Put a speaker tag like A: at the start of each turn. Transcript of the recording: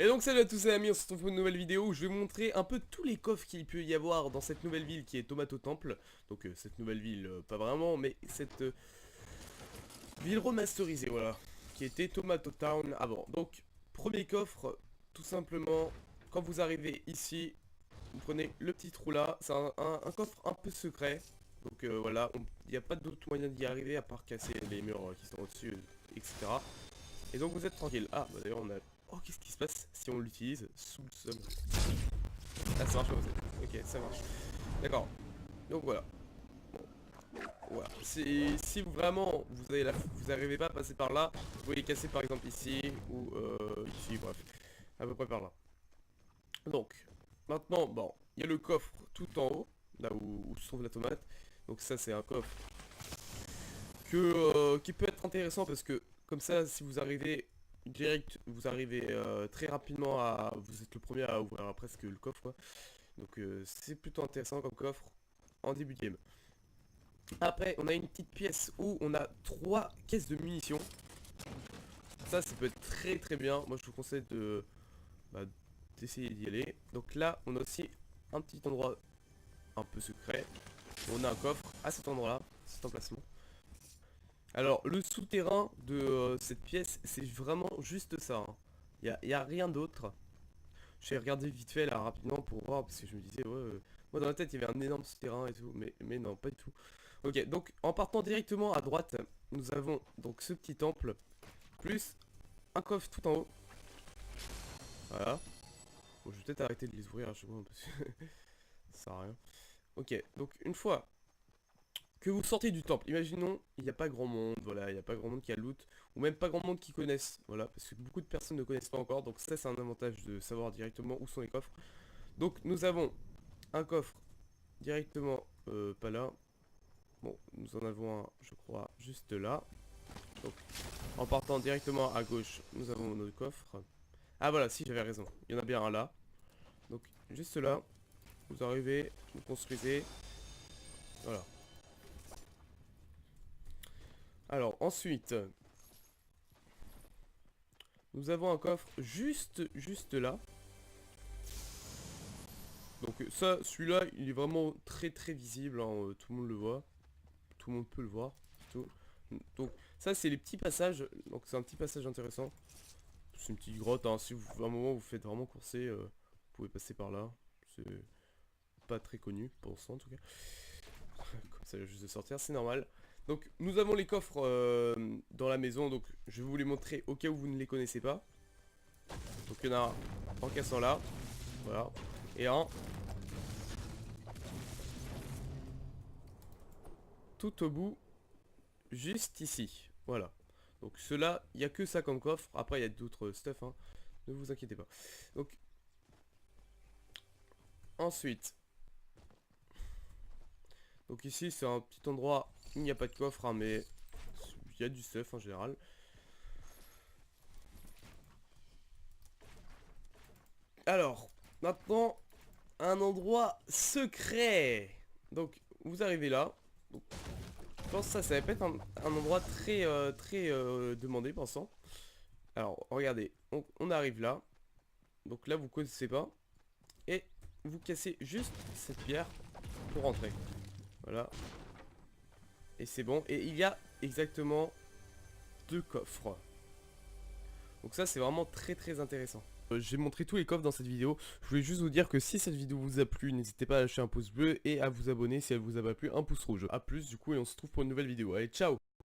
A: Et donc salut à tous les amis, on se retrouve pour une nouvelle vidéo où je vais vous montrer un peu tous les coffres qu'il peut y avoir dans cette nouvelle ville qui est Tomato Temple. Donc cette nouvelle ville, pas vraiment, mais cette ville remasterisée, voilà, qui était Tomato Town avant. Donc premier coffre, tout simplement, quand vous arrivez ici, vous prenez le petit trou là, c'est un coffre un peu secret. Donc voilà, il n'y a pas d'autre moyen d'y arriver à part casser les murs qui sont au-dessus, etc. Et donc vous êtes tranquille. Ah, bah d'ailleurs on a... Oh, qu'est-ce qui se passe si on l'utilise sous le sol? Ah, ça marche pas, ok, ça marche. D'accord. Donc voilà. Bon, voilà. Si vous vraiment vous arrivez pas à passer par là, vous pouvez les casser par exemple ici ou ici, bref. À peu près par là. Donc, maintenant, bon, il y a le coffre tout en haut, là où se trouve la tomate. Donc ça c'est un coffre qui peut être intéressant parce que comme ça si vous arrivez direct, vous arrivez très rapidement à... Vous êtes le premier à ouvrir presque le coffre quoi. Donc c'est plutôt intéressant comme coffre en début de game. Après on a une petite pièce où on a 3 caisses de munitions. Ça peut être très très bien. Moi je vous conseille de d'essayer d'y aller. Donc là on a aussi un petit endroit un peu secret. On a un coffre à cet endroit là, cet emplacement. Alors, le souterrain de cette pièce, c'est vraiment juste ça. Il y a rien d'autre. J'ai regardé vite fait là rapidement pour voir parce que je me disais, ouais, moi dans la tête il y avait un énorme souterrain et tout, mais non, pas du tout. Ok, donc en partant directement à droite, nous avons donc ce petit temple, plus un coffre tout en haut. Voilà. Bon, je vais peut-être arrêter de les ouvrir à chaque fois parce que ça sert à rien. Ok, donc une fois que vous sortez du temple, imaginons, il n'y a pas grand monde, voilà, il n'y a pas grand monde qui a loot, ou même pas grand monde qui connaissent, voilà, parce que beaucoup de personnes ne connaissent pas encore, donc ça c'est un avantage de savoir directement où sont les coffres. Donc nous avons un coffre directement, pas là, bon, nous en avons un, je crois, juste là. Donc en partant directement à gauche, nous avons notre coffre. Ah voilà, si j'avais raison, il y en a bien un là. Donc juste là, vous arrivez, vous construisez, voilà. Alors ensuite... Nous avons un coffre juste là. Donc ça, celui-là, il est vraiment très visible, hein, tout le monde le voit. Tout le monde peut le voir. Tout. Donc ça, c'est les petits passages. Donc c'est un petit passage intéressant. C'est une petite grotte, hein. Si vous, à un moment vous faites vraiment courser, vous pouvez passer par là. C'est pas très connu, pour l'instant en tout cas. Comme ça, juste de sortir, c'est normal. Donc nous avons les coffres dans la maison, donc je vais vous les montrer au cas où vous ne les connaissez pas. Donc il y en a un en cassant là, voilà, et un tout au bout, juste ici, voilà. Donc ceux-là, il n'y a que ça comme coffre, après il y a d'autres stuff, hein. Ne vous inquiétez pas. Donc ensuite, donc ici c'est un petit endroit, il n'y a pas de coffre, hein, mais il y a du stuff en général. Alors, maintenant, un endroit secret. Donc, vous arrivez là. Donc, je pense que ça va pas être un endroit très demandé, pensant. Alors, regardez, on arrive là. Donc là, vous connaissez pas. Et vous cassez juste cette pierre pour rentrer. Voilà. Et c'est bon. Et il y a exactement 2 coffres. Donc ça, c'est vraiment très intéressant. J'ai montré tous les coffres dans cette vidéo. Je voulais juste vous dire que si cette vidéo vous a plu, n'hésitez pas à lâcher un pouce bleu et à vous abonner si elle vous a pas plu, un pouce rouge. A plus du coup et on se retrouve pour une nouvelle vidéo. Allez, ciao!